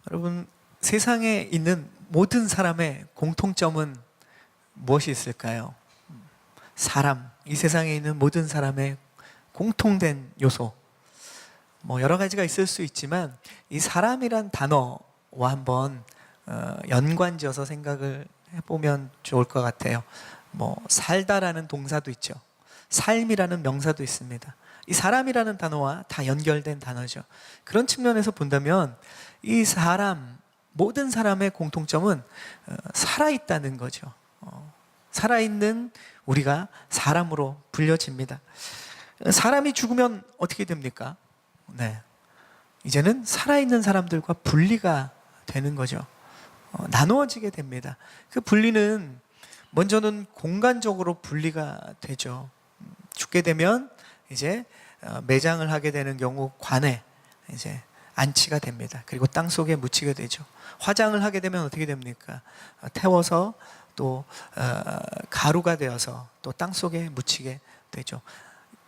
여러분, 세상에 있는 모든 사람의 공통점은 무엇이 있을까요? 사람, 이 세상에 있는 모든 사람의 공통된 요소, 여러 가지가 있을 수 있지만 이 사람이란 단어와 한번 연관지어서 생각을 해보면 좋을 것 같아요. 살다라는 동사도 있죠. 삶이라는 명사도 있습니다. 이 사람이라는 단어와 다 연결된 단어죠. 그런 측면에서 본다면 이 사람, 모든 사람의 공통점은 살아있다는 거죠. 살아있는 우리가 사람으로 불려집니다. 사람이 죽으면 어떻게 됩니까? 이제는 살아있는 사람들과 분리가 되는 거죠. 나누어지게 됩니다. 그 분리는 먼저는 공간적으로 분리가 되죠. 죽게 되면 이제 매장을 하게 되는 경우 관에 이제 안치가 됩니다. 그리고 땅 속에 묻히게 되죠. 화장을 하게 되면 어떻게 됩니까? 태워서 또 가루가 되어서 또 땅 속에 묻히게 되죠.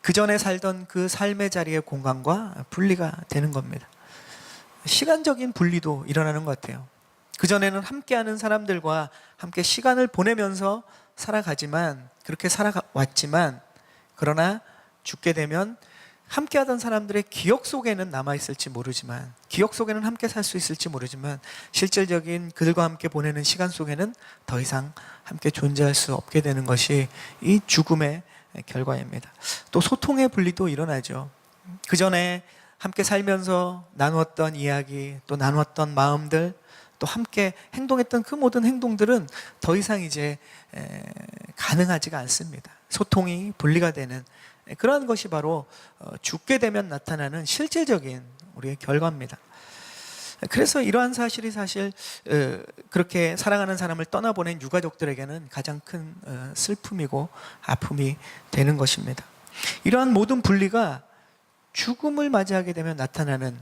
그 전에 살던 그 삶의 자리의 공간과 분리가 되는 겁니다. 시간적인 분리도 일어나는 것 같아요. 그전에는 함께하는 사람들과 함께 시간을 보내면서 살아가지만, 그렇게 살아왔지만, 그러나 죽게 되면 함께하던 사람들의 기억 속에는 남아있을지 모르지만, 기억 속에는 함께 살 수 있을지 모르지만, 실질적인 그들과 함께 보내는 시간 속에는 더 이상 함께 존재할 수 없게 되는 것이 이 죽음의 결과입니다. 또 소통의 분리도 일어나죠. 그 전에 함께 살면서 나누었던 이야기, 또 나누었던 마음들, 또 함께 행동했던 그 모든 행동들은 더 이상 이제 가능하지가 않습니다. 소통이 분리가 되는 그러한 것이 바로 죽게 되면 나타나는 실질적인 우리의 결과입니다. 그래서 이러한 사실이 사실 그렇게 사랑하는 사람을 떠나보낸 유가족들에게는 가장 큰 슬픔이고 아픔이 되는 것입니다. 이러한 모든 분리가 죽음을 맞이하게 되면 나타나는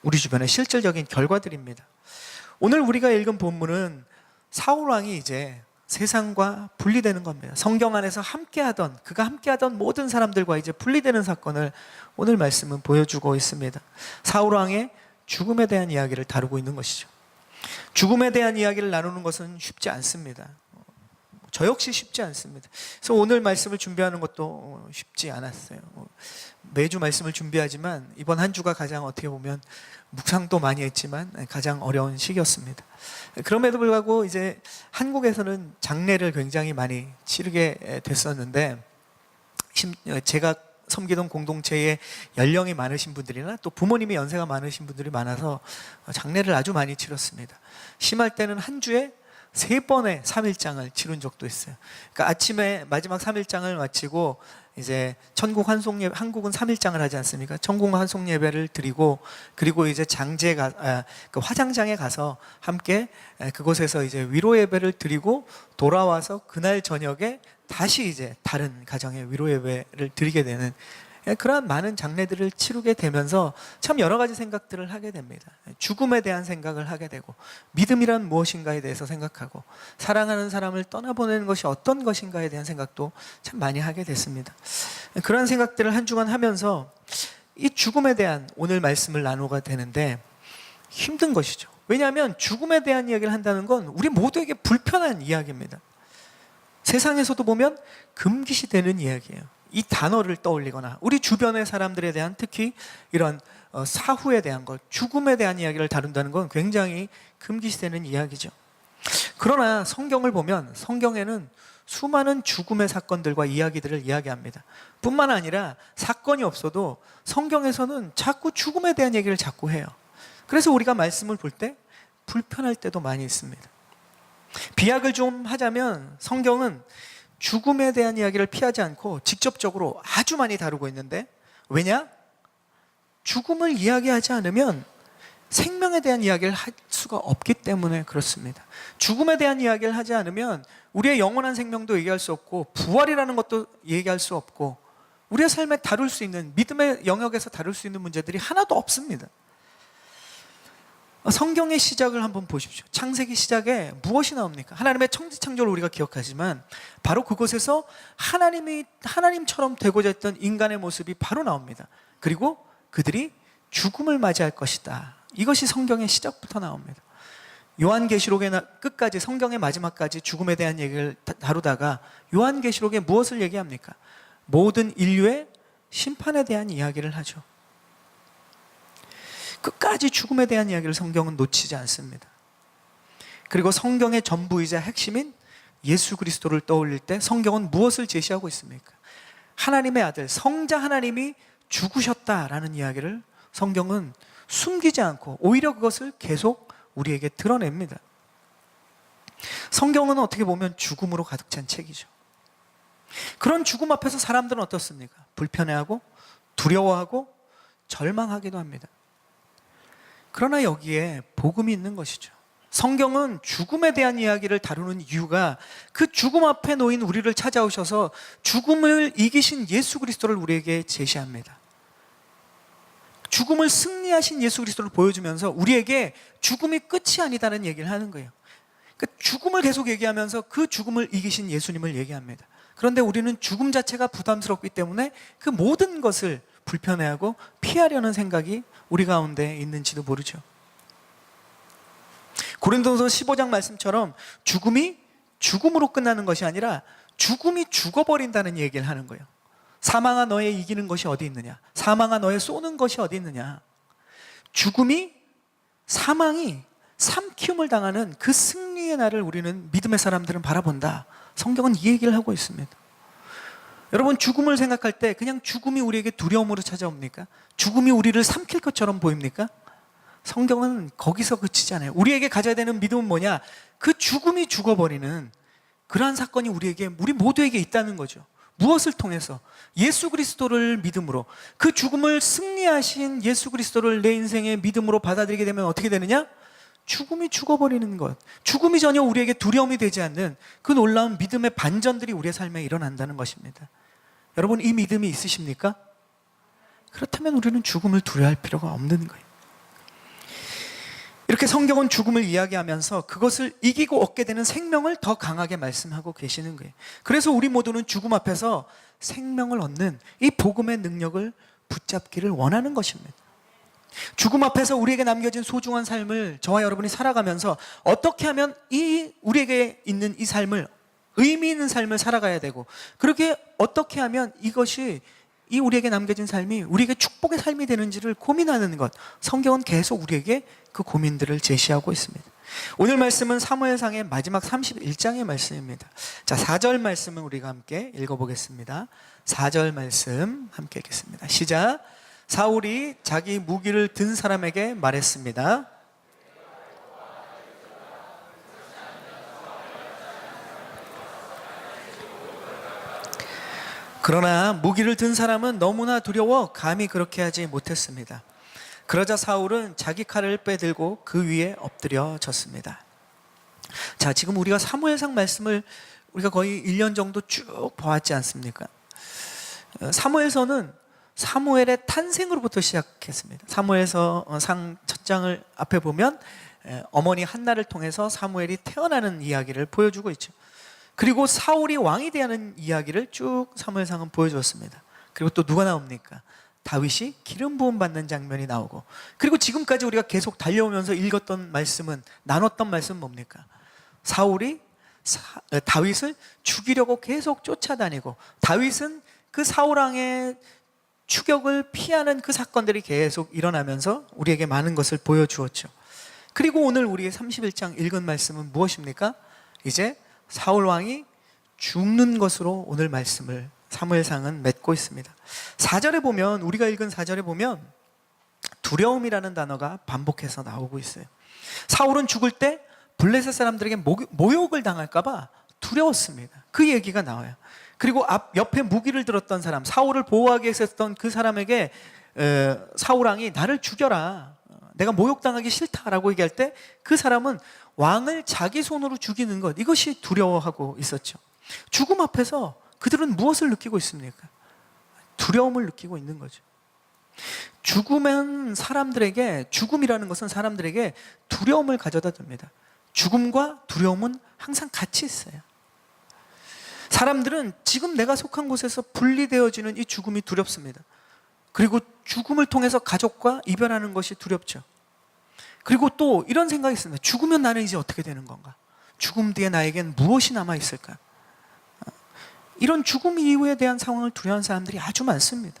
우리 주변의 실질적인 결과들입니다. 오늘 우리가 읽은 본문은 사울 왕이 이제 세상과 분리되는 겁니다. 성경 안에서 그가 함께하던 모든 사람들과 이제 분리되는 사건을 오늘 말씀은 보여주고 있습니다. 사울 왕의 죽음에 대한 이야기를 다루고 있는 것이죠. 죽음에 대한 이야기를 나누는 것은 쉽지 않습니다. 저 역시 쉽지 않습니다. 그래서 오늘 말씀을 준비하는 것도 쉽지 않았어요. 매주 말씀을 준비하지만 이번 한 주가 가장 어떻게 보면 묵상도 많이 했지만 가장 어려운 시기였습니다. 그럼에도 불구하고 이제 한국에서는 장례를 굉장히 많이 치르게 됐었는데, 제가 섬기던 공동체에 연령이 많으신 분들이나 또 부모님이 연세가 많으신 분들이 많아서 장례를 아주 많이 치렀습니다. 심할 때는 한 주에 3번의 3일장을 치른 적도 있어요. 그러니까 아침에 마지막 3일장을 마치고 이제 한국은 3일장을 하지 않습니까? 천국 환송 예배를 드리고, 그리고 이제 그 화장장에 가서 함께 그곳에서 이제 위로 예배를 드리고 돌아와서 그날 저녁에 다시 이제 다른 가정의 위로 예배를 드리게 되는 그러한 많은 장례들을 치르게 되면서 참 여러 가지 생각들을 하게 됩니다. 죽음에 대한 생각을 하게 되고, 믿음이란 무엇인가에 대해서 생각하고, 사랑하는 사람을 떠나보내는 것이 어떤 것인가에 대한 생각도 참 많이 하게 됐습니다. 그런 생각들을 한 주간 하면서 이 죽음에 대한 오늘 말씀을 나누게 되는데 힘든 것이죠. 왜냐하면 죽음에 대한 이야기를 한다는 건 우리 모두에게 불편한 이야기입니다. 세상에서도 보면 금기시 되는 이야기예요. 이 단어를 떠올리거나 우리 주변의 사람들에 대한, 특히 이런 사후에 대한 것, 죽음에 대한 이야기를 다룬다는 건 굉장히 금기시되는 이야기죠. 그러나 성경을 보면 성경에는 수많은 죽음의 사건들과 이야기들을 이야기합니다. 뿐만 아니라 사건이 없어도 성경에서는 자꾸 죽음에 대한 얘기를 자꾸 해요. 그래서 우리가 말씀을 볼 때 불편할 때도 많이 있습니다. 비약을 좀 하자면 성경은 죽음에 대한 이야기를 피하지 않고 직접적으로 아주 많이 다루고 있는데, 왜냐? 죽음을 이야기하지 않으면 생명에 대한 이야기를 할 수가 없기 때문에 그렇습니다. 죽음에 대한 이야기를 하지 않으면 우리의 영원한 생명도 얘기할 수 없고, 부활이라는 것도 얘기할 수 없고, 우리의 삶에 다룰 수 있는, 믿음의 영역에서 다룰 수 있는 문제들이 하나도 없습니다. 성경의 시작을 한번 보십시오. 창세기 시작에 무엇이 나옵니까? 하나님의 천지창조를 우리가 기억하지만 바로 그곳에서 하나님처럼 되고자 했던 인간의 모습이 바로 나옵니다. 그리고 그들이 죽음을 맞이할 것이다 이것이 성경의 시작부터 나옵니다. 요한계시록의 끝까지, 성경의 마지막까지 죽음에 대한 얘기를 다루다가 요한계시록에 무엇을 얘기합니까? 모든 인류의 심판에 대한 이야기를 하죠. 끝까지 죽음에 대한 이야기를 성경은 놓치지 않습니다. 그리고 성경의 전부이자 핵심인 예수 그리스도를 떠올릴 때 성경은 무엇을 제시하고 있습니까? 하나님의 아들, 성자 하나님이 죽으셨다라는 이야기를 성경은 숨기지 않고 오히려 그것을 계속 우리에게 드러냅니다. 성경은 어떻게 보면 죽음으로 가득 찬 책이죠. 그런 죽음 앞에서 사람들은 어떻습니까? 불편해하고 두려워하고 절망하기도 합니다. 그러나 여기에 복음이 있는 것이죠. 성경은 죽음에 대한 이야기를 다루는 이유가 그 죽음 앞에 놓인 우리를 찾아오셔서 죽음을 이기신 예수 그리스도를 우리에게 제시합니다. 죽음을 승리하신 예수 그리스도를 보여주면서 우리에게 죽음이 끝이 아니다는 얘기를 하는 거예요. 그러니까 죽음을 계속 얘기하면서 그 죽음을 이기신 예수님을 얘기합니다. 그런데 우리는 죽음 자체가 부담스럽기 때문에 그 모든 것을 불편해하고 피하려는 생각이 우리 가운데 있는지도 모르죠. 고린도서 15장 말씀처럼 죽음이 죽음으로 끝나는 것이 아니라 죽음이 죽어버린다는 얘기를 하는 거예요. 사망아 너의 이기는 것이 어디 있느냐? 사망아 너의 쏘는 것이 어디 있느냐? 사망이 삼키움을 당하는 그 승리의 날을 우리는 믿음의 사람들은 바라본다. 성경은 이 얘기를 하고 있습니다. 여러분, 죽음을 생각할 때 그냥 죽음이 우리에게 두려움으로 찾아옵니까? 죽음이 우리를 삼킬 것처럼 보입니까? 성경은 거기서 그치지 않아요. 우리에게 가져야 되는 믿음은 뭐냐? 그 죽음이 죽어버리는 그러한 사건이 우리 모두에게 있다는 거죠. 무엇을 통해서? 예수 그리스도를 믿음으로, 그 죽음을 승리하신 예수 그리스도를 내 인생의 믿음으로 받아들이게 되면 어떻게 되느냐? 죽음이 죽어버리는 것, 죽음이 전혀 우리에게 두려움이 되지 않는 그 놀라운 믿음의 반전들이 우리의 삶에 일어난다는 것입니다. 여러분, 이 믿음이 있으십니까? 그렇다면 우리는 죽음을 두려워할 필요가 없는 거예요. 이렇게 성경은 죽음을 이야기하면서 그것을 이기고 얻게 되는 생명을 더 강하게 말씀하고 계시는 거예요. 그래서 우리 모두는 죽음 앞에서 생명을 얻는 이 복음의 능력을 붙잡기를 원하는 것입니다. 죽음 앞에서 우리에게 남겨진 소중한 삶을 저와 여러분이 살아가면서 어떻게 하면 우리에게 있는 이 삶을, 의미 있는 삶을 살아가야 되고, 그렇게 어떻게 하면 이것이 이 우리에게 남겨진 삶이 우리에게 축복의 삶이 되는지를 고민하는 것, 성경은 계속 우리에게 그 고민들을 제시하고 있습니다. 오늘 말씀은 사무엘상의 마지막 31장의 말씀입니다. 자, 4절 말씀을 우리가 함께 읽어보겠습니다. 4절 말씀 함께 읽겠습니다. 시작. 사울이 자기 무기를 든 사람에게 말했습니다. 그러나 무기를 든 사람은 너무나 두려워 감히 그렇게 하지 못했습니다. 그러자 사울은 자기 칼을 빼들고 그 위에 엎드려 졌습니다. 자, 지금 우리가 사무엘상 말씀을 우리가 거의 1년 정도 쭉 보았지 않습니까? 사무엘서는 사무엘의 탄생으로부터 시작했습니다. 사무엘서상 첫 장을 앞에 보면 어머니 한나를 통해서 사무엘이 태어나는 이야기를 보여주고 있죠. 그리고 사울이 왕이 되는 이야기를 쭉 사무엘상은 보여주었습니다. 그리고 또 누가 나옵니까? 다윗이 기름 부음 받는 장면이 나오고, 그리고 지금까지 우리가 계속 달려오면서 읽었던 말씀은, 나눴던 말씀은 뭡니까? 사울이 다윗을 죽이려고 계속 쫓아다니고, 다윗은 그 사울왕의 추격을 피하는 그 사건들이 계속 일어나면서 우리에게 많은 것을 보여주었죠. 그리고 오늘 우리의 31장 읽은 말씀은 무엇입니까? 이제 사울왕이 죽는 것으로 오늘 말씀을 사무엘상은 맺고 있습니다. 4절에 보면, 우리가 읽은 4절에 보면 두려움이라는 단어가 반복해서 나오고 있어요. 사울은 죽을 때 블레셋 사람들에게 모욕을 당할까 봐 두려웠습니다. 그 얘기가 나와요. 그리고 옆에 무기를 들었던 사람, 사울을 보호하기 위해서 했던 그 사람에게 사울왕이 나를 죽여라, 내가 모욕당하기 싫다라고 얘기할 때 그 사람은 왕을 자기 손으로 죽이는 것, 이것이 두려워하고 있었죠. 죽음 앞에서 그들은 무엇을 느끼고 있습니까? 두려움을 느끼고 있는 거죠. 죽음이라는 것은 사람들에게 두려움을 가져다 줍니다. 죽음과 두려움은 항상 같이 있어요. 사람들은 지금 내가 속한 곳에서 분리되어지는 이 죽음이 두렵습니다. 그리고 죽음을 통해서 가족과 이별하는 것이 두렵죠. 그리고 또 이런 생각이 있습니다. 죽으면 나는 이제 어떻게 되는 건가? 죽음 뒤에 나에겐 무엇이 남아있을까? 이런 죽음 이후에 대한 상황을 두려워하는 사람들이 아주 많습니다.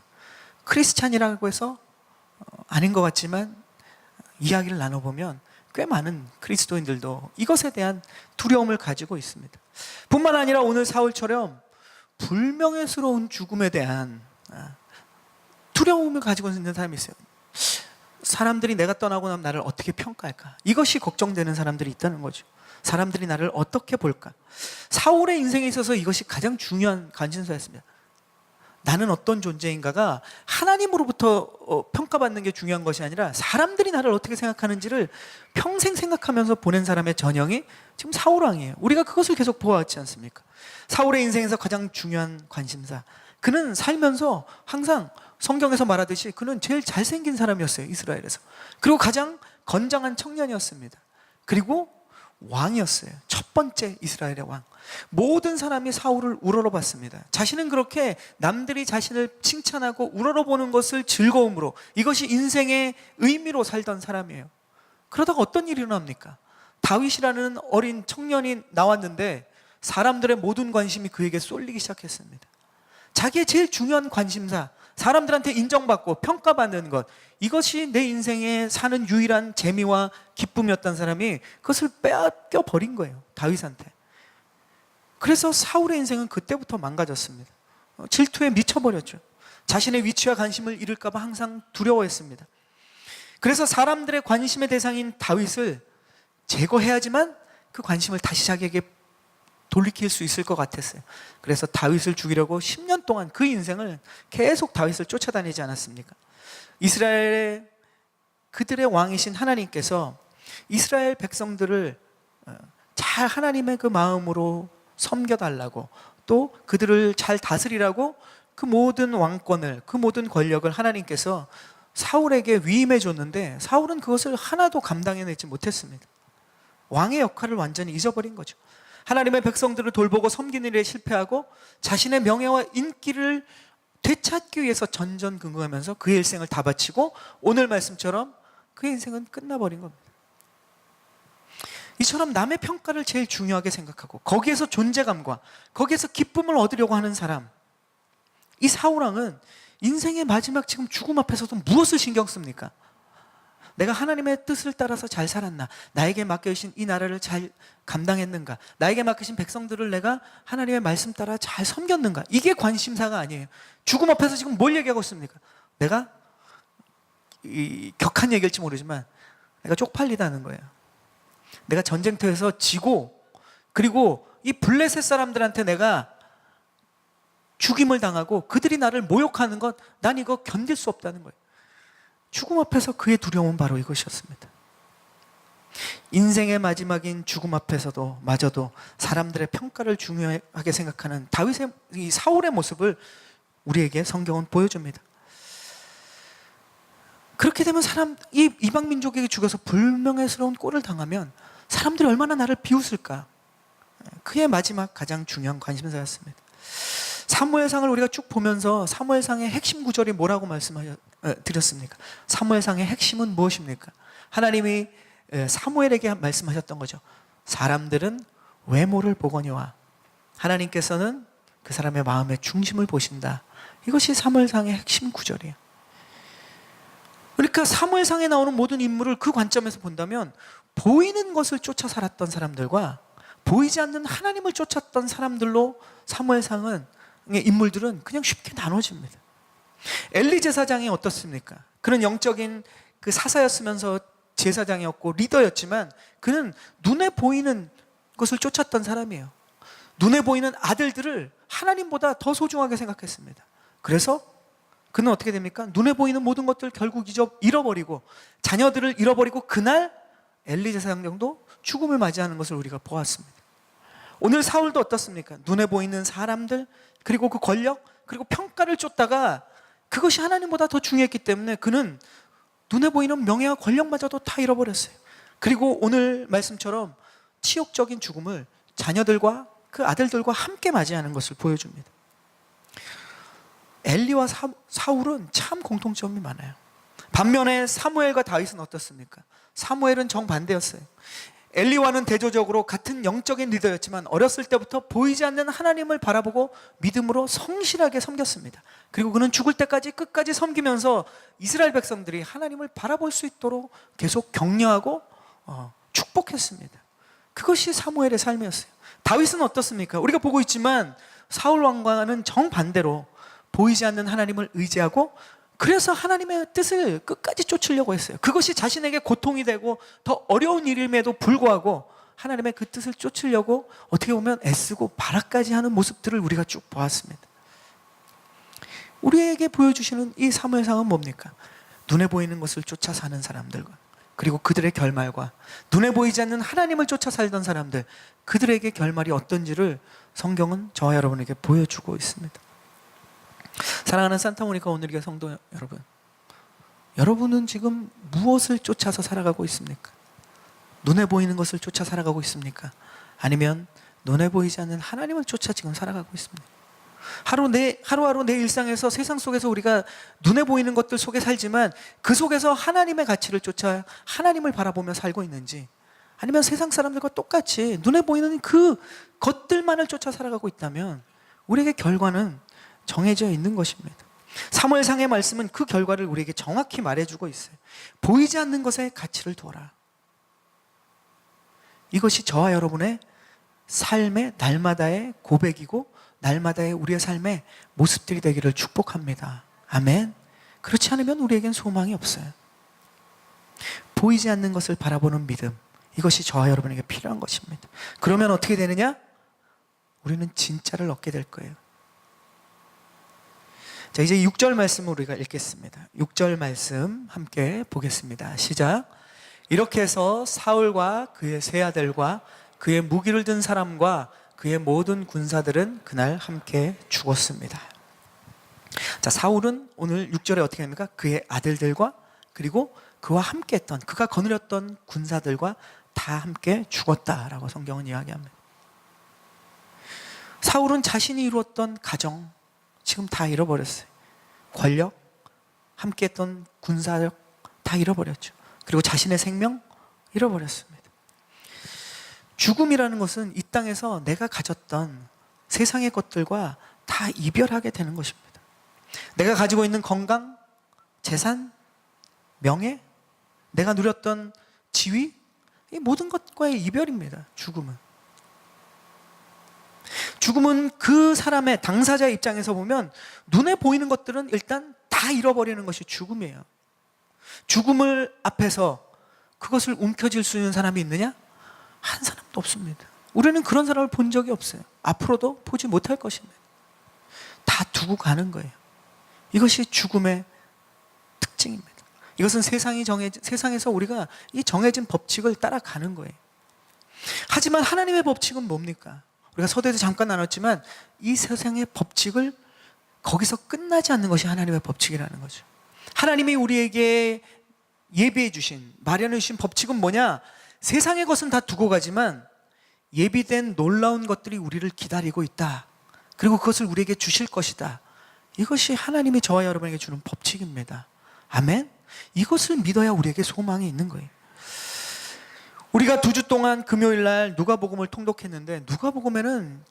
크리스찬이라고 해서 아닌 것 같지만 이야기를 나눠보면 꽤 많은 그리스도인들도 이것에 대한 두려움을 가지고 있습니다. 뿐만 아니라 오늘 사울처럼 불명예스러운 죽음에 대한 두려움을 가지고 있는 사람이 있어요. 사람들이 내가 떠나고 나면 나를 어떻게 평가할까? 이것이 걱정되는 사람들이 있다는 거죠. 사람들이 나를 어떻게 볼까? 사울의 인생에 있어서 이것이 가장 중요한 관심사였습니다. 나는 어떤 존재인가가 하나님으로부터 평가받는 게 중요한 것이 아니라 사람들이 나를 어떻게 생각하는지를 평생 생각하면서 보낸 사람의 전형이 지금 사울 왕이에요. 우리가 그것을 계속 보아왔지 않습니까? 사울의 인생에서 가장 중요한 관심사, 그는 살면서 항상 성경에서 말하듯이 그는 제일 잘생긴 사람이었어요, 이스라엘에서. 그리고 가장 건장한 청년이었습니다. 그리고 왕이었어요. 첫 번째 이스라엘의 왕. 모든 사람이 사울을 우러러봤습니다. 자신은 그렇게 남들이 자신을 칭찬하고 우러러보는 것을 즐거움으로, 이것이 인생의 의미로 살던 사람이에요. 그러다가 어떤 일이 일어납니까? 다윗이라는 어린 청년이 나왔는데 사람들의 모든 관심이 그에게 쏠리기 시작했습니다. 자기의 제일 중요한 관심사, 사람들한테 인정받고 평가받는 것, 이것이 내 인생에 사는 유일한 재미와 기쁨이었던 사람이 그것을 빼앗겨 버린 거예요, 다윗한테. 그래서 사울의 인생은 그때부터 망가졌습니다. 질투에 미쳐버렸죠. 자신의 위치와 관심을 잃을까 봐 항상 두려워했습니다. 그래서 사람들의 관심의 대상인 다윗을 제거해야지만 그 관심을 다시 자기에게 돌이킬 수 있을 것 같았어요. 그래서 다윗을 죽이려고 10년 동안 그 인생을 계속 다윗을 쫓아다니지 않았습니까? 이스라엘의 그들의 왕이신 하나님께서 이스라엘 백성들을 잘 하나님의 그 마음으로 섬겨달라고, 또 그들을 잘 다스리라고 그 모든 왕권을, 그 모든 권력을 하나님께서 사울에게 위임해 줬는데 사울은 그것을 하나도 감당해내지 못했습니다. 왕의 역할을 완전히 잊어버린 거죠. 하나님의 백성들을 돌보고 섬기는 일에 실패하고 자신의 명예와 인기를 되찾기 위해서 전전긍긍하면서 그의 일생을 다 바치고 오늘 말씀처럼 그의 인생은 끝나버린 겁니다. 이처럼 남의 평가를 제일 중요하게 생각하고 거기에서 존재감과 거기에서 기쁨을 얻으려고 하는 사람, 이 사울왕은 인생의 마지막 지금 죽음 앞에서도 무엇을 신경 씁니까? 내가 하나님의 뜻을 따라서 잘 살았나? 나에게 맡겨주신 이 나라를 잘 감당했는가? 나에게 맡기신 백성들을 내가 하나님의 말씀 따라 잘 섬겼는가? 이게 관심사가 아니에요. 죽음 앞에서 지금 뭘 얘기하고 있습니까? 내가 격한 얘기일지 모르지만 내가 쪽팔리다는 거예요. 내가 전쟁터에서 지고, 그리고 이 블레셋 사람들한테 내가 죽임을 당하고 그들이 나를 모욕하는 것, 난 이거 견딜 수 없다는 거예요. 죽음 앞에서 그의 두려움은 바로 이것이었습니다. 인생의 마지막인 죽음 앞에서도 마저도 사람들의 평가를 중요하게 생각하는 다윗의, 이 사울의 모습을 우리에게 성경은 보여줍니다. 그렇게 되면 이 이방 민족에게 죽여서 불명예스러운 꼴을 당하면 사람들이 얼마나 나를 비웃을까? 그의 마지막 가장 중요한 관심사였습니다. 사무엘상을 우리가 쭉 보면서 사무엘상의 핵심 구절이 뭐라고 드렸습니까? 사무엘상의 핵심은 무엇입니까? 하나님이 사무엘에게 말씀하셨던 거죠. 사람들은 외모를 보거니와 하나님께서는 그 사람의 마음의 중심을 보신다. 이것이 사무엘상의 핵심 구절이에요. 그러니까 사무엘상에 나오는 모든 인물을 그 관점에서 본다면 보이는 것을 쫓아 살았던 사람들과 보이지 않는 하나님을 쫓았던 사람들로 사무엘상은 인물들은 그냥 쉽게 나눠집니다. 엘리 제사장이 어떻습니까? 그는 영적인 그 사사였으면서 제사장이었고 리더였지만 그는 눈에 보이는 것을 쫓았던 사람이에요. 눈에 보이는 아들들을 하나님보다 더 소중하게 생각했습니다. 그래서 그는 어떻게 됩니까? 눈에 보이는 모든 것들 결국 잃어버리고 자녀들을 잃어버리고 그날 엘리 제사장도 죽음을 맞이하는 것을 우리가 보았습니다. 오늘 사울도 어떻습니까? 눈에 보이는 사람들, 그리고 그 권력, 그리고 평가를 쫓다가 그것이 하나님보다 더 중요했기 때문에 그는 눈에 보이는 명예와 권력마저도 다 잃어버렸어요. 그리고 오늘 말씀처럼 치욕적인 죽음을 자녀들과 그 아들들과 함께 맞이하는 것을 보여줍니다. 엘리와 사울은 참 공통점이 많아요. 반면에 사무엘과 다윗은 어떻습니까? 사무엘은 정반대였어요. 엘리와는 대조적으로 같은 영적인 리더였지만 어렸을 때부터 보이지 않는 하나님을 바라보고 믿음으로 성실하게 섬겼습니다. 그리고 그는 죽을 때까지 끝까지 섬기면서 이스라엘 백성들이 하나님을 바라볼 수 있도록 계속 격려하고 축복했습니다. 그것이 사무엘의 삶이었어요. 다윗은 어떻습니까? 우리가 보고 있지만 사울 왕과는 정반대로 보이지 않는 하나님을 의지하고 그래서 하나님의 뜻을 끝까지 쫓으려고 했어요. 그것이 자신에게 고통이 되고 더 어려운 일임에도 불구하고 하나님의 그 뜻을 쫓으려고 어떻게 보면 애쓰고 발악까지 하는 모습들을 우리가 쭉 보았습니다. 우리에게 보여주시는 이 사무엘상은 뭡니까? 눈에 보이는 것을 쫓아 사는 사람들과 그리고 그들의 결말과 눈에 보이지 않는 하나님을 쫓아 살던 사람들, 그들에게 결말이 어떤지를 성경은 저와 여러분에게 보여주고 있습니다. 사랑하는 산타모니카 오늘의 성도 여러분, 여러분은 지금 무엇을 쫓아서 살아가고 있습니까? 눈에 보이는 것을 쫓아 살아가고 있습니까? 아니면 눈에 보이지 않는 하나님을 쫓아 지금 살아가고 있습니까? 하루하루 내 일상에서 세상 속에서 우리가 눈에 보이는 것들 속에 살지만 그 속에서 하나님의 가치를 쫓아 하나님을 바라보며 살고 있는지, 아니면 세상 사람들과 똑같이 눈에 보이는 그 것들만을 쫓아 살아가고 있다면 우리에게 결과는 정해져 있는 것입니다. 사무엘상의 말씀은 그 결과를 우리에게 정확히 말해주고 있어요. 보이지 않는 것에 가치를 두어라. 이것이 저와 여러분의 삶의 날마다의 고백이고 날마다의 우리의 삶의 모습들이 되기를 축복합니다. 아멘. 그렇지 않으면 우리에겐 소망이 없어요. 보이지 않는 것을 바라보는 믿음, 이것이 저와 여러분에게 필요한 것입니다. 그러면 어떻게 되느냐? 우리는 진짜를 얻게 될 거예요. 자, 이제 6절 말씀을 우리가 읽겠습니다. 6절 말씀 함께 보겠습니다. 시작. 이렇게 해서 사울과 그의 세 아들과 그의 무기를 든 사람과 그의 모든 군사들은 그날 함께 죽었습니다. 자, 사울은 오늘 6절에 어떻게 합니까? 그의 아들들과 그리고 그와 함께 했던, 그가 거느렸던 군사들과 다 함께 죽었다라고 성경은 이야기합니다. 사울은 자신이 이루었던 가정 지금 다 잃어버렸어요. 권력, 함께 했던 군사력 다 잃어버렸죠. 그리고 자신의 생명 잃어버렸습니다. 죽음이라는 것은 이 땅에서 내가 가졌던 세상의 것들과 다 이별하게 되는 것입니다. 내가 가지고 있는 건강, 재산, 명예, 내가 누렸던 지위, 이 모든 것과의 이별입니다. 죽음은. 죽음은 그 사람의 당사자의 입장에서 보면 눈에 보이는 것들은 일단 다 잃어버리는 것이 죽음이에요. 죽음을 앞에서 그것을 움켜쥘 수 있는 사람이 있느냐? 한 사람도 없습니다. 우리는 그런 사람을 본 적이 없어요. 앞으로도 보지 못할 것입니다. 다 두고 가는 거예요. 이것이 죽음의 특징입니다. 이것은 세상에서 우리가 이 정해진 법칙을 따라가는 거예요. 하지만 하나님의 법칙은 뭡니까? 우리가 서두에서 잠깐 나눴지만 이 세상의 법칙을 거기서 끝나지 않는 것이 하나님의 법칙이라는 거죠. 하나님이 우리에게 예비해 주신, 마련해 주신 법칙은 뭐냐? 세상의 것은 다 두고 가지만 예비된 놀라운 것들이 우리를 기다리고 있다. 그리고 그것을 우리에게 주실 것이다. 이것이 하나님이 저와 여러분에게 주는 법칙입니다. 아멘? 이것을 믿어야 우리에게 소망이 있는 거예요. 우리가 2주 동안 금요일날 누가복음을 통독했는데, 누가복음에는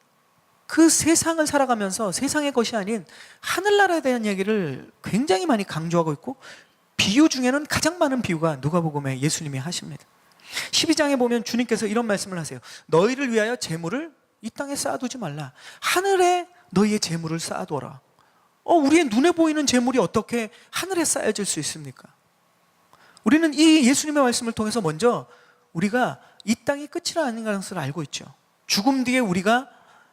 그 세상을 살아가면서 세상의 것이 아닌 하늘나라에 대한 얘기를 굉장히 많이 강조하고 있고, 비유 중에는 가장 많은 비유가 누가복음에 예수님이 하십니다. 12장에 보면 주님께서 이런 말씀을 하세요. 너희를 위하여 재물을 이 땅에 쌓아두지 말라. 하늘에 너희의 재물을 쌓아두어라. 우리의 눈에 보이는 재물이 어떻게 하늘에 쌓여질 수 있습니까? 우리는 이 예수님의 말씀을 통해서 먼저 우리가 이 땅이 끝이라 아닌 것을 알고 있죠. 죽음 뒤에 우리가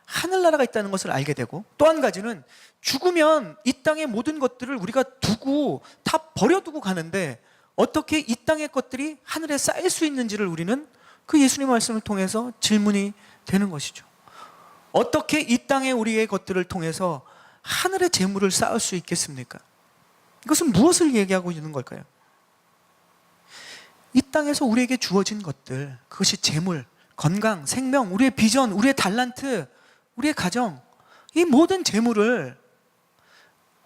하늘나라가 있다는 것을 알게 되고, 또 한 가지는 죽으면 이 땅의 모든 것들을 우리가 두고 다 버려두고 가는데 어떻게 이 땅의 것들이 하늘에 쌓일 수 있는지를 우리는 그 예수님의 말씀을 통해서 질문이 되는 것이죠. 어떻게 이 땅의 우리의 것들을 통해서 하늘의 재물을 쌓을 수 있겠습니까? 이것은 무엇을 얘기하고 있는 걸까요? 이 땅에서 우리에게 주어진 것들, 그것이 재물, 건강, 생명, 우리의 비전, 우리의 달란트, 우리의 가정, 이 모든 재물을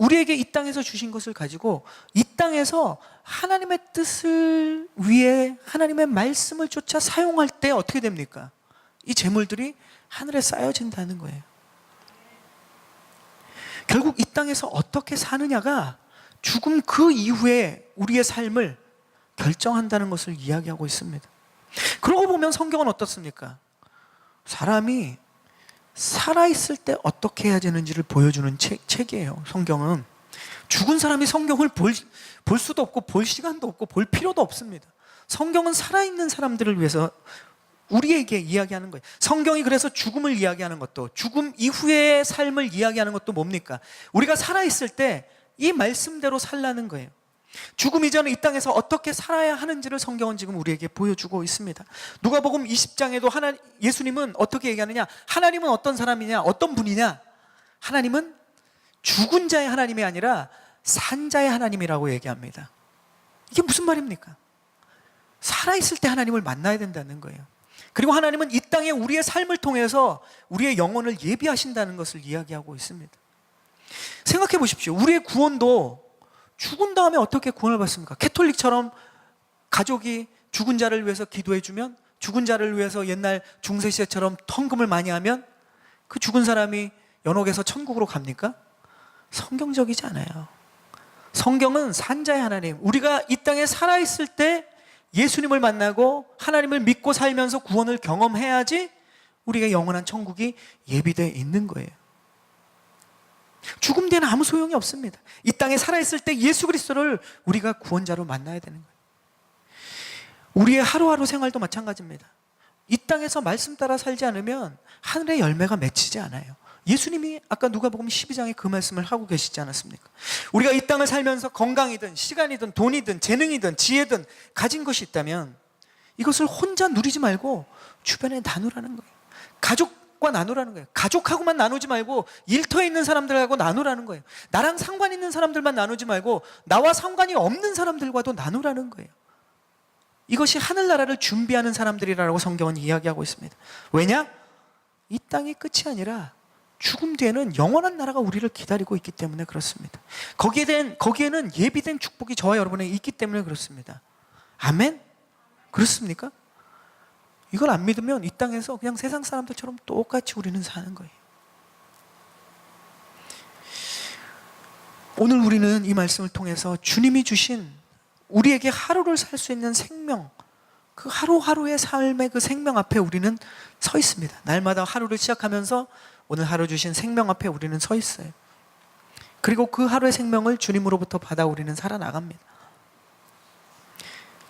우리에게 이 땅에서 주신 것을 가지고 이 땅에서 하나님의 뜻을 위해 하나님의 말씀을 쫓아 사용할 때 어떻게 됩니까? 이 재물들이 하늘에 쌓여진다는 거예요. 결국 이 땅에서 어떻게 사느냐가 죽음 그 이후에 우리의 삶을 결정한다는 것을 이야기하고 있습니다. 그러고 보면 성경은 어떻습니까? 사람이 살아있을 때 어떻게 해야 되는지를 보여주는 책이에요. 성경은. 죽은 사람이 성경을 볼 수도 없고 볼 시간도 없고 볼 필요도 없습니다. 성경은 살아있는 사람들을 위해서 우리에게 이야기하는 거예요. 성경이 그래서 죽음을 이야기하는 것도, 죽음 이후의 삶을 이야기하는 것도 뭡니까? 우리가 살아있을 때 이 말씀대로 살라는 거예요. 죽음 이전에 이 땅에서 어떻게 살아야 하는지를 성경은 지금 우리에게 보여주고 있습니다. 누가복음 20장에도 예수님은 어떻게 얘기하느냐? 하나님은 어떤 사람이냐? 어떤 분이냐? 하나님은 죽은 자의 하나님이 아니라 산 자의 하나님이라고 얘기합니다. 이게 무슨 말입니까? 살아있을 때 하나님을 만나야 된다는 거예요. 그리고 하나님은 이 땅에 우리의 삶을 통해서 우리의 영혼을 예비하신다는 것을 이야기하고 있습니다. 생각해 보십시오. 우리의 구원도 죽은 다음에 어떻게 구원을 받습니까? 캐톨릭처럼 가족이 죽은 자를 위해서 기도해주면, 죽은 자를 위해서 옛날 중세시대처럼 헌금을 많이 하면 그 죽은 사람이 연옥에서 천국으로 갑니까? 성경적이지 않아요. 성경은 산자의 하나님, 우리가 이 땅에 살아있을 때 예수님을 만나고 하나님을 믿고 살면서 구원을 경험해야지 우리가 영원한 천국이 예비되어 있는 거예요. 죽음 뒤에는 아무 소용이 없습니다. 이 땅에 살아있을 때 예수 그리스도를 우리가 구원자로 만나야 되는 거예요. 우리의 하루하루 생활도 마찬가지입니다. 이 땅에서 말씀 따라 살지 않으면 하늘의 열매가 맺히지 않아요. 예수님이 아까 누가복음 12장에 그 말씀을 하고 계시지 않았습니까? 우리가 이 땅을 살면서 건강이든 시간이든 돈이든 재능이든 지혜든 가진 것이 있다면 이것을 혼자 누리지 말고 주변에 나누라는 거예요. 가족과 나누라는 거예요. 가족하고만 나누지 말고 일터에 있는 사람들하고 나누라는 거예요. 나랑 상관 있는 사람들만 나누지 말고 나와 상관이 없는 사람들과도 나누라는 거예요. 이것이 하늘나라를 준비하는 사람들이라고 성경은 이야기하고 있습니다. 왜냐? 이 땅이 끝이 아니라 죽음 뒤에는 영원한 나라가 우리를 기다리고 있기 때문에 그렇습니다. 거기에는 예비된 축복이 저와 여러분에게 있기 때문에 그렇습니다. 아멘? 그렇습니까? 이걸 안 믿으면 이 땅에서 그냥 세상 사람들처럼 똑같이 우리는 사는 거예요. 오늘 우리는 이 말씀을 통해서 주님이 주신 우리에게 하루를 살 수 있는 생명, 그 하루하루의 삶의 그 생명 앞에 우리는 서 있습니다. 날마다 하루를 시작하면서 오늘 하루 주신 생명 앞에 우리는 서 있어요. 그리고 그 하루의 생명을 주님으로부터 받아 우리는 살아나갑니다.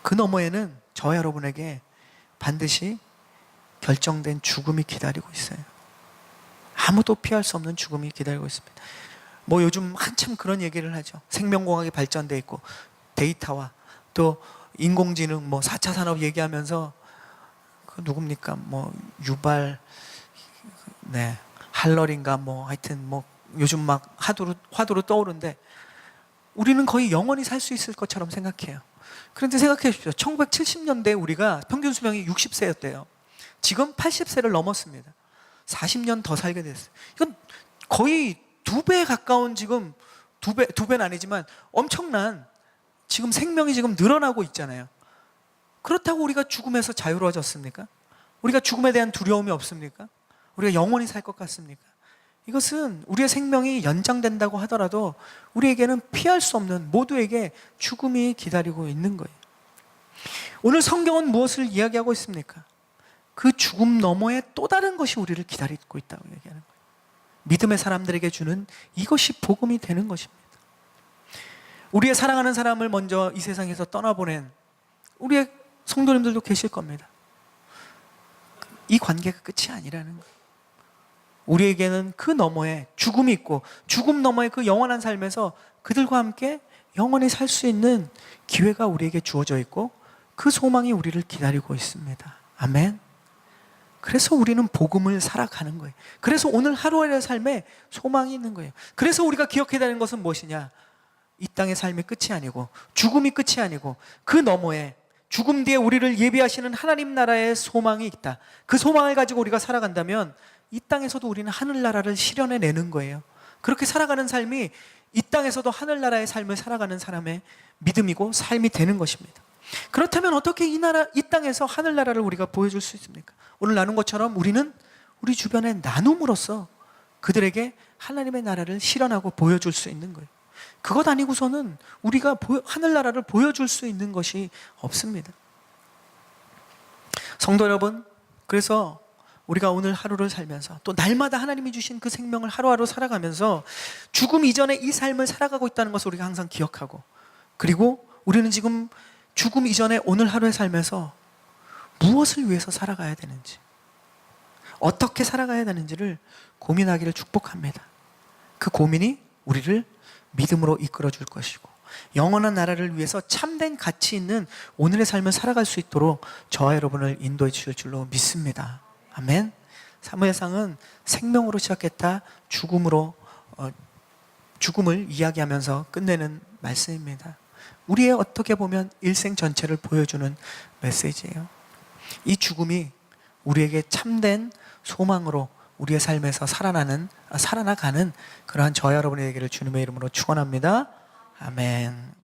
그 너머에는 저와 여러분에게 반드시 결정된 죽음이 기다리고 있어요. 아무도 피할 수 없는 죽음이 기다리고 있습니다. 뭐 요즘 한참 그런 얘기를 하죠. 생명공학이 발전돼 있고 데이터와 또 인공지능, 뭐 4차 산업 얘기하면서 그 누굽니까? 뭐 유발, 네, 할러린가 뭐 하여튼 뭐 요즘 막 화두로 떠오르는데 우리는 거의 영원히 살 수 있을 것처럼 생각해요. 그런데 생각해 주십시오. 1970년대에 우리가 평균 수명이 60세였대요. 지금 80세를 넘었습니다. 40년 더 살게 됐어요. 이건 거의 2배에 가까운 지금 두 배는 아니지만 엄청난 지금 생명이 지금 늘어나고 있잖아요. 그렇다고 우리가 죽음에서 자유로워졌습니까? 우리가 죽음에 대한 두려움이 없습니까? 우리가 영원히 살 것 같습니까? 이것은 우리의 생명이 연장된다고 하더라도 우리에게는 피할 수 없는, 모두에게 죽음이 기다리고 있는 거예요. 오늘 성경은 무엇을 이야기하고 있습니까? 그 죽음 너머에 또 다른 것이 우리를 기다리고 있다고 얘기하는 거예요. 믿음의 사람들에게 주는 이것이 복음이 되는 것입니다. 우리의 사랑하는 사람을 먼저 이 세상에서 떠나보낸 우리의 성도님들도 계실 겁니다. 이 관계가 끝이 아니라는 거예요. 우리에게는 그 너머에 죽음이 있고 죽음 너머에 그 영원한 삶에서 그들과 함께 영원히 살 수 있는 기회가 우리에게 주어져 있고 그 소망이 우리를 기다리고 있습니다. 아멘. 그래서 우리는 복음을 살아가는 거예요. 그래서 오늘 하루의 삶에 소망이 있는 거예요. 그래서 우리가 기억해야 되는 것은 무엇이냐? 이 땅의 삶이 끝이 아니고 죽음이 끝이 아니고 그 너머에 죽음 뒤에 우리를 예비하시는 하나님 나라의 소망이 있다. 그 소망을 가지고 우리가 살아간다면 이 땅에서도 우리는 하늘나라를 실현해내는 거예요. 그렇게 살아가는 삶이 이 땅에서도 하늘나라의 삶을 살아가는 사람의 믿음이고 삶이 되는 것입니다. 그렇다면 어떻게 이 땅에서 하늘나라를 우리가 보여줄 수 있습니까? 오늘 나눈 것처럼 우리는 우리 주변에 나눔으로써 그들에게 하나님의 나라를 실현하고 보여줄 수 있는 거예요. 그것 아니고서는 우리가 하늘나라를 보여줄 수 있는 것이 없습니다. 성도 여러분, 그래서 우리가 오늘 하루를 살면서 또 날마다 하나님이 주신 그 생명을 하루하루 살아가면서 죽음 이전에 이 삶을 살아가고 있다는 것을 우리가 항상 기억하고, 그리고 우리는 지금 죽음 이전에 오늘 하루에 살면서 무엇을 위해서 살아가야 되는지, 어떻게 살아가야 되는지를 고민하기를 축복합니다. 그 고민이 우리를 믿음으로 이끌어 줄 것이고 영원한 나라를 위해서 참된 가치 있는 오늘의 삶을 살아갈 수 있도록 저와 여러분을 인도해 주실 줄로 믿습니다. 아멘. 사무엘상은 생명으로 시작했다 죽음을 이야기하면서 끝내는 말씀입니다. 우리의 어떻게 보면 일생 전체를 보여주는 메시지예요. 이 죽음이 우리에게 참된 소망으로 우리의 삶에서 살아나가는 그러한 저와 여러분에게를 주님의 이름으로 축원합니다. 아멘.